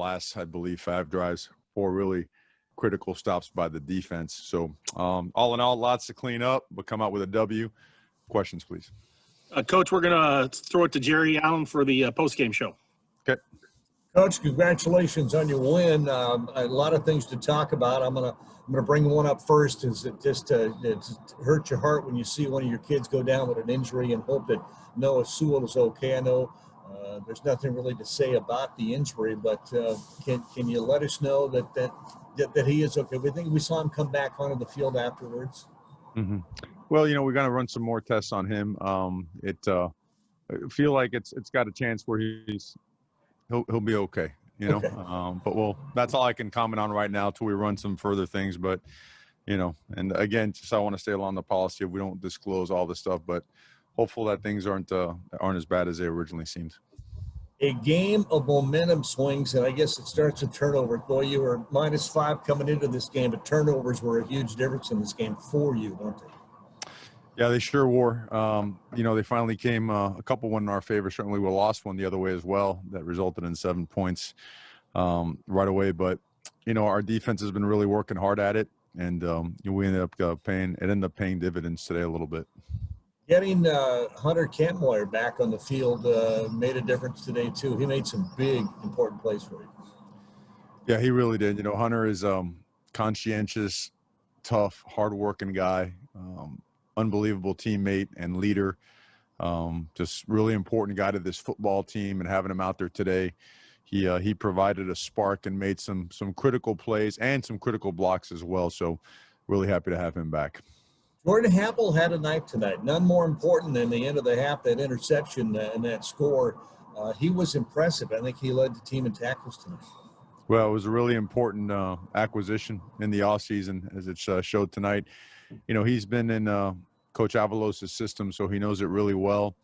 last, I believe, 5 drives, 4 really critical stops by the defense. So all in all, lots to clean up, but come out with a W. Questions, please. Coach, we're going to throw it to Jerry Allen for the postgame show. Okay. Coach, congratulations on your win. A lot of things to talk about. I'm gonna bring one up first. Is it just it hurt your heart when you see one of your kids go down with an injury, and hope that Noah Sewell is okay? I know there's nothing really to say about the injury, but can you let us know that he is okay? We saw him come back onto the field afterwards. Mm-hmm. Well, we're going to run some more tests on him. I feel like it's got a chance where he'll be okay, Okay. But that's all I can comment on right now till we run some further things. But, and again, just I want to stay along the policy of we don't disclose all this stuff, but hopeful that things aren't as bad as they originally seemed. A game of momentum swings, and I guess it starts with turnovers. Boy, you were -5 coming into this game, but turnovers were a huge difference in this game for you, weren't they? Yeah, they sure were. They finally came a couple went in our favor. Certainly we lost one the other way as well. That resulted in 7 points right away. But, our defense has been really working hard at it. And we ended up paying dividends today a little bit. Getting Hunter Kampmoyer back on the field made a difference today, too. He made some big, important plays for you. Yeah, he really did. Hunter is conscientious, tough, hardworking guy. Unbelievable teammate and leader. Just really important guy to this football team, and having him out there today, he provided a spark and made some critical plays and some critical blocks as well. So really happy to have him back. Jordan Happel had a night tonight. None more important than the end of the half, that interception and that score. He was impressive. I think he led the team in tackles tonight. Well, it was a really important acquisition in the offseason, as it showed tonight. He's been in Coach Avalos' system, so he knows it really well.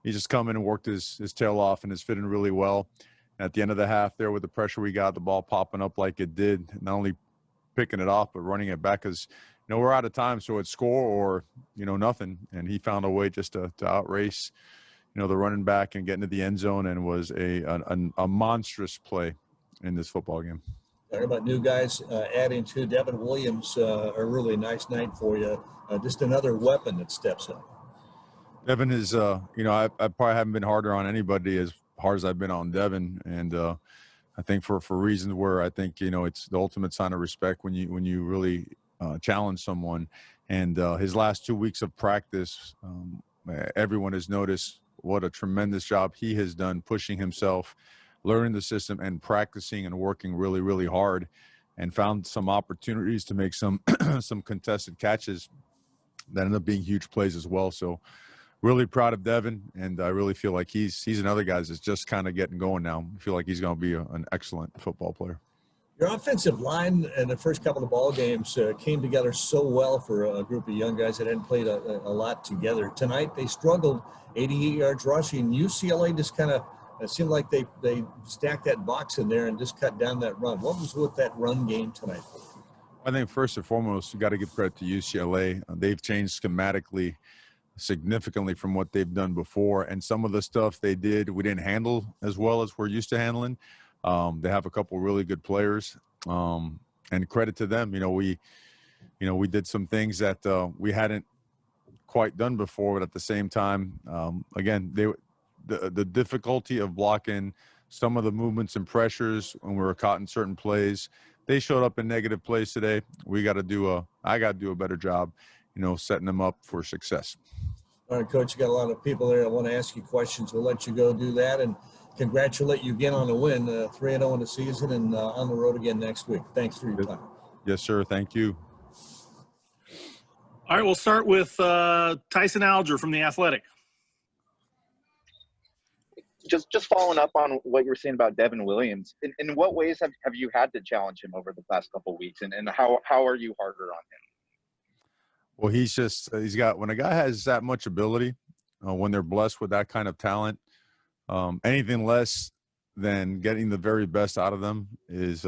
He's just come in and worked his tail off and is fitting really well. And at the end of the half there, with the pressure we got, the ball popping up like it did, not only picking it off, but running it back, because, we're out of time, so it's score or, nothing. And he found a way just to outrace, the running back and get into the end zone, and was a monstrous play in this football game. Talking about new guys adding to Devin Williams, a really nice night for you. Just another weapon that steps up. Devin is, I probably haven't been harder on anybody as hard as I've been on Devin. And I think for reasons where I think, it's the ultimate sign of respect when you really challenge someone. And his last 2 weeks of practice, everyone has noticed what a tremendous job he has done pushing himself, learning the system, and practicing and working really, really hard, and found some opportunities to make some some contested catches that end up being huge plays as well. So really proud of Devin, and I really feel like he's another guy that's just kind of getting going now. I feel like he's going to be an excellent football player. Your offensive line in the first couple of ball games came together so well for a group of young guys that hadn't played a lot together. Tonight they struggled, 88 yards rushing. UCLA just kind of it seemed like they stacked that box in there and just cut down that run. What was with that run game tonight? I think first and foremost, you got to give credit to UCLA. They've changed schematically significantly from what they've done before, and some of the stuff they did we didn't handle as well as we're used to handling. They have a couple really good players, and credit to them. We did some things that we hadn't quite done before, but at the same time, again, the difficulty of blocking some of the movements and pressures when we were caught in certain plays, they showed up in negative plays today. I got to do a better job, setting them up for success. All right, Coach, you got a lot of people there that want to ask you questions. We'll let you go do that, and congratulate you again on the win, 3-0 in the season, and on the road again next week. Thanks for your time. Yes, sir. Thank you. All right, we'll start with Tyson Alger from The Athletic. Just following up on what you were saying about Devin Williams, in what ways have you had to challenge him over the past couple of weeks, and how are you harder on him? Well, when a guy has that much ability, when they're blessed with that kind of talent, anything less than getting the very best out of them is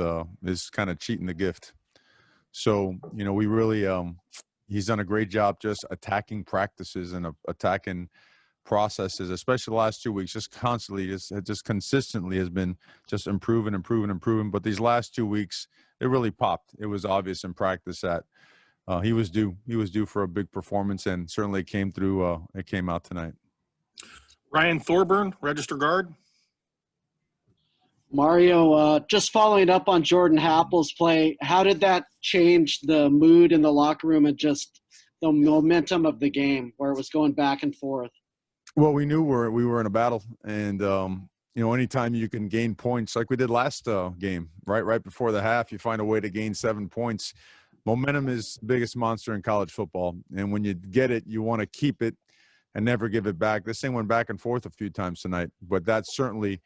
kind of cheating the gift. So, we really he's done a great job just attacking practices and attacking processes, especially the last 2 weeks, just constantly, just consistently has been just improving. But these last 2 weeks, it really popped. It was obvious in practice that he was due. He was due for a big performance, and certainly it came through. It came out tonight. Ryan Thorburn, register guard. Mario, just following up on Jordan Happel's play, how did that change the mood in the locker room and just the momentum of the game where it was going back and forth? Well, we knew we were in a battle, and anytime you can gain points like we did last game, right before the half, you find a way to gain 7 points. Momentum is the biggest monster in college football, and when you get it, you want to keep it and never give it back. This thing went back and forth a few times tonight, but that certainly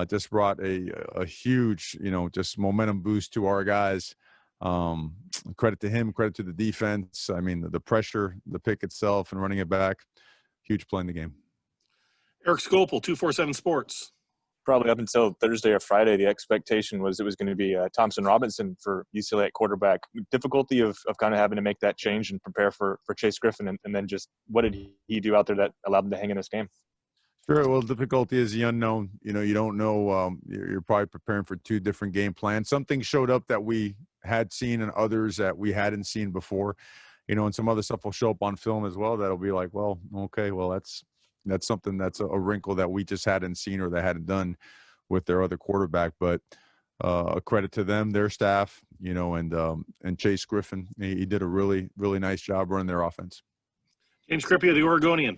just brought a huge, just momentum boost to our guys. Credit to him, credit to the defense. I mean, the pressure, the pick itself, and running it back, huge play in the game. Eric Scopel, 247 Sports. Probably up until Thursday or Friday, the expectation was it was going to be Thompson Robinson for UCLA at quarterback. Difficulty of kind of having to make that change and prepare for Chase Griffin, and then just what did he do out there that allowed him to hang in this game? Sure. Well, difficulty is the unknown. You don't know. You're probably preparing for 2 different game plans. Some things showed up that we had seen and others that we hadn't seen before. And some other stuff will show up on film as well that'll be like, well, okay, well, that's something that's a wrinkle that we just hadn't seen or they hadn't done with their other quarterback. But a credit to them, their staff, and Chase Griffin. He did a really, really nice job running their offense. James Crippia, the Oregonian.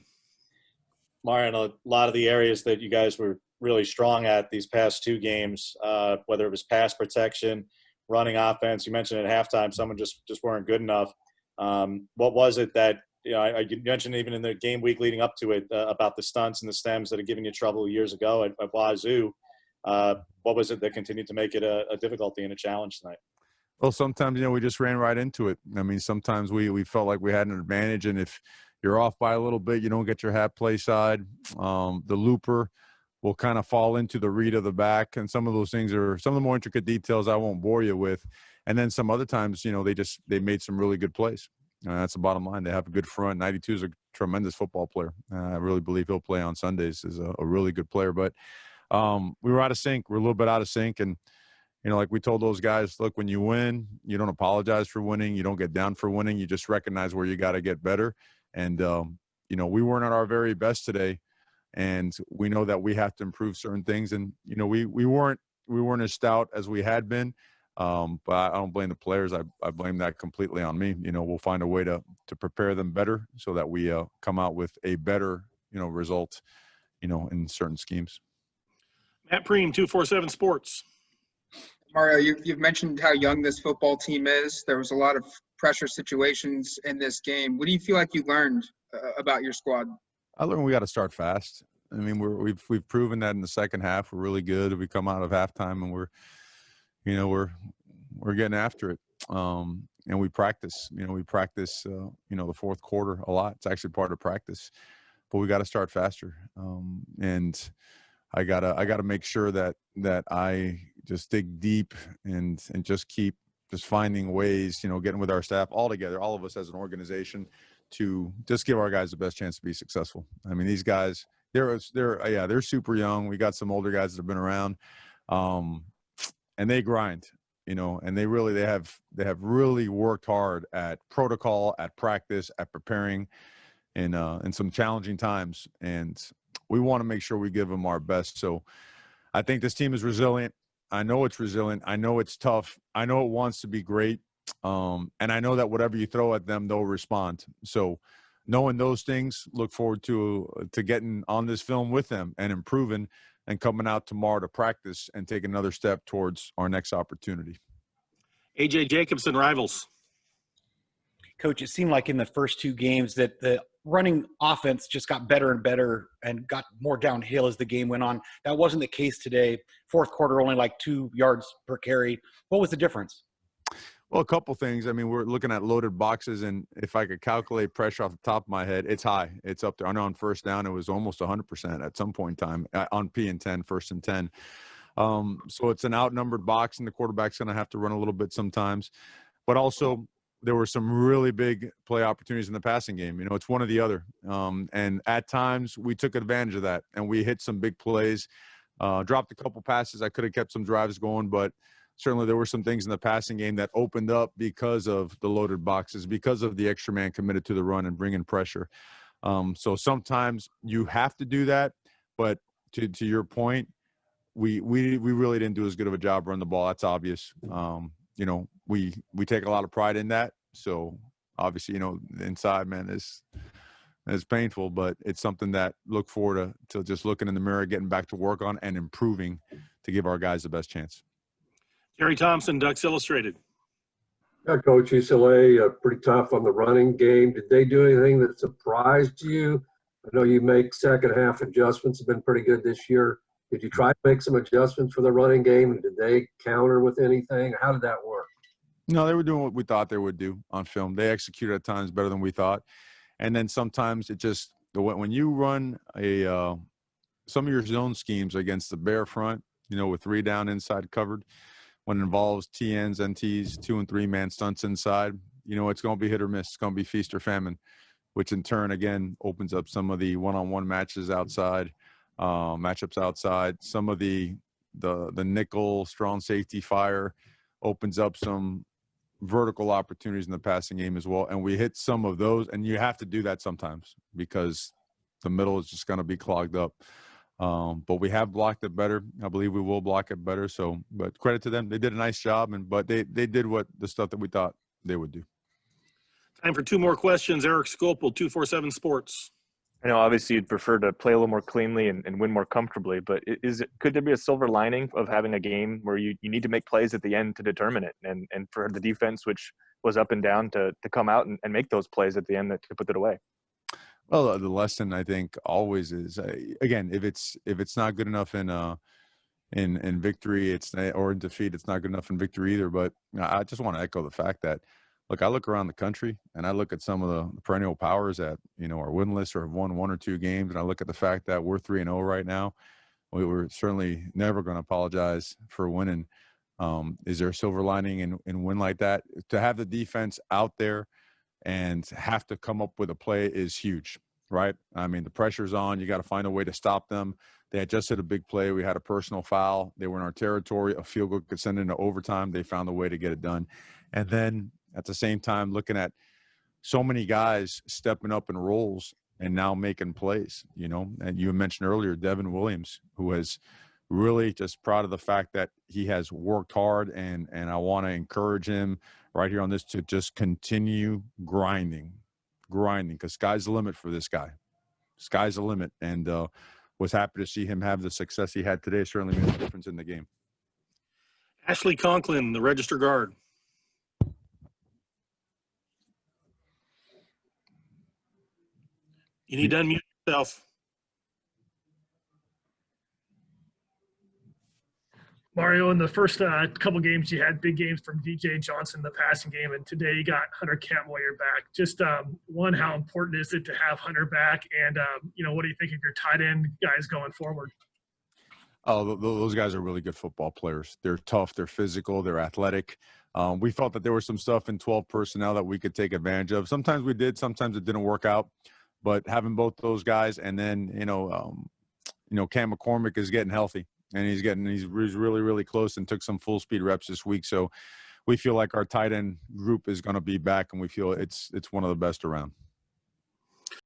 Mario, a lot of the areas that you guys were really strong at these past 2 games, whether it was pass protection, running offense. You mentioned at halftime someone just weren't good enough. What was it that you mentioned even in the game week leading up to it about the stunts and the stems that had given you trouble years ago at Wazoo? What was it that continued to make it a difficulty and a challenge tonight? Well, sometimes, we just ran right into it. I mean, sometimes we felt like we had an advantage, and if you're off by a little bit, you don't get your hat play side. The looper will kind of fall into the read of the back, and some of those things are some of the more intricate details I won't bore you with. And then some other times, they made some really good plays. That's the bottom line. They have a good front. 92 is a tremendous football player. I really believe he'll play on Sundays. Is a really good player. But we were out of sync. We're a little bit out of sync. And, like we told those guys, look, when you win, you don't apologize for winning. You don't get down for winning. You just recognize where you got to get better. And, we weren't at our very best today. And we know that we have to improve certain things. And, we weren't as stout as we had been. But I don't blame the players. I blame that completely on me. We'll find a way to prepare them better so that we come out with a better, result, in certain schemes. Matt Preem, 247 Sports. Mario, you've mentioned how young this football team is. There was a lot of pressure situations in this game. What do you feel like you learned about your squad? I learned we got to start fast. I mean, we've proven that in the second half. We're really good. We come out of halftime and we're getting after it. And we practice, the fourth quarter a lot. It's actually part of practice, but we got to start faster. And I gotta make sure that I just dig deep and just keep just finding ways, getting with our staff all together, all of us as an organization, to just give our guys the best chance to be successful. I mean, these guys, they're super young. We got some older guys that have been around, and they grind, and they have really worked hard at protocol, at practice, at preparing in some challenging times. And we want to make sure we give them our best. So I think this team is resilient. I know it's resilient. I know it's tough. I know it wants to be great. And I know that whatever you throw at them, they'll respond. So knowing those things, look forward to getting on this film with them and improving and coming out tomorrow to practice and take another step towards our next opportunity. A.J. Jacobson, Rivals. Coach, it seemed like in the first 2 games that the running offense just got better and better and got more downhill as the game went on. That wasn't the case today. Fourth quarter, only like 2 yards per carry. What was the difference? Well, a couple things. I mean, we're looking at loaded boxes, and if I could calculate pressure off the top of my head, it's high. It's up there. I know on first down it was almost 100% at some point in time on P and 10, first and 10. So it's an outnumbered box, and the quarterback's going to have to run a little bit sometimes. But also there were some really big play opportunities in the passing game. You know, it's one or the other. And at times we took advantage of that, and we hit some big plays, dropped a couple passes. I could have kept some drives going, but certainly there were some things in the passing game that opened up because of the loaded boxes, because of the extra man committed to the run and bringing pressure. So sometimes you have to do that, but to your point, we really didn't do as good of a job running the ball. That's obvious. You know, we take a lot of pride in that. So obviously, you know, inside, man, it's painful, but it's something that look forward to just looking in the mirror, getting back to work on and improving to give our guys the best chance. Jerry Thompson, Ducks Illustrated. Yeah, Coach, UCLA, pretty tough on the running game. Did they do anything that surprised you? I know you make second half adjustments, have been pretty good this year. Did you try to make some adjustments for the running game, and did they counter with anything? How did that work? No, they were doing what we thought they would do on film. They executed at times better than we thought. And then sometimes it just – when you run some of your zone schemes against the bare front, you know, with 3 down inside covered, when it involves TNs, NTs, 2- and 3-man stunts inside, you know, it's going to be hit or miss. It's going to be feast or famine, which in turn, again, opens up some of the one-on-one matches outside, matchups outside. Some of the nickel, strong safety fire opens up some vertical opportunities in the passing game as well. And we hit some of those, and you have to do that sometimes because the middle is just going to be clogged up. But we have blocked it better. I believe we will block it better. So, but credit to them. They did a nice job, but they did the stuff that we thought they would do. Time for 2 more questions. Eric Scopel, 247 Sports. I know obviously you'd prefer to play a little more cleanly and win more comfortably, but could there be a silver lining of having a game where you need to make plays at the end to determine it, and for the defense, which was up and down, to come out and make those plays at the end to put it away? Well, the lesson I think always is, again, if it's not good enough in victory, or in defeat, it's not good enough in victory either. But I just want to echo the fact that, look, I look around the country and I look at some of the perennial powers that, you know, are winless or have won 1 or 2 games, and I look at the fact that we're 3-0 right now. We're certainly never going to apologize for winning. Is there a silver lining in win like that? To have the defense out there and have to come up with a play is huge, right? I mean, the pressure's on. You got to find a way to stop them. They had just hit a big play. We had a personal foul. They were in our territory. A field goal could send into overtime. They found a way to get it done. And then at the same time, looking at so many guys stepping up in roles and now making plays, you know. And you mentioned earlier Devin Williams, who has really just proud of the fact that he has worked hard, and I want to encourage him right here on this to just continue grinding, because sky's the limit for this guy. Sky's the limit, and was happy to see him have the success he had today. Certainly made a difference in the game. Ashley Conklin, the Register Guard. You need to unmute yourself. Mario, in the first couple games, you had big games from DJ Johnson, the passing game, and today you got Hunter Kampmoyer back. Just one, how important is it to have Hunter back, and what do you think of your tight end guys going forward? Oh, those guys are really good football players. They're tough, they're physical, they're athletic. We felt that there was some stuff in 12 personnel that we could take advantage of. Sometimes we did, sometimes it didn't work out. But having both those guys, and then Cam McCormick is getting healthy. And he's really, really close and took some full speed reps this week. So we feel like our tight end group is going to be back, and we feel it's one of the best around.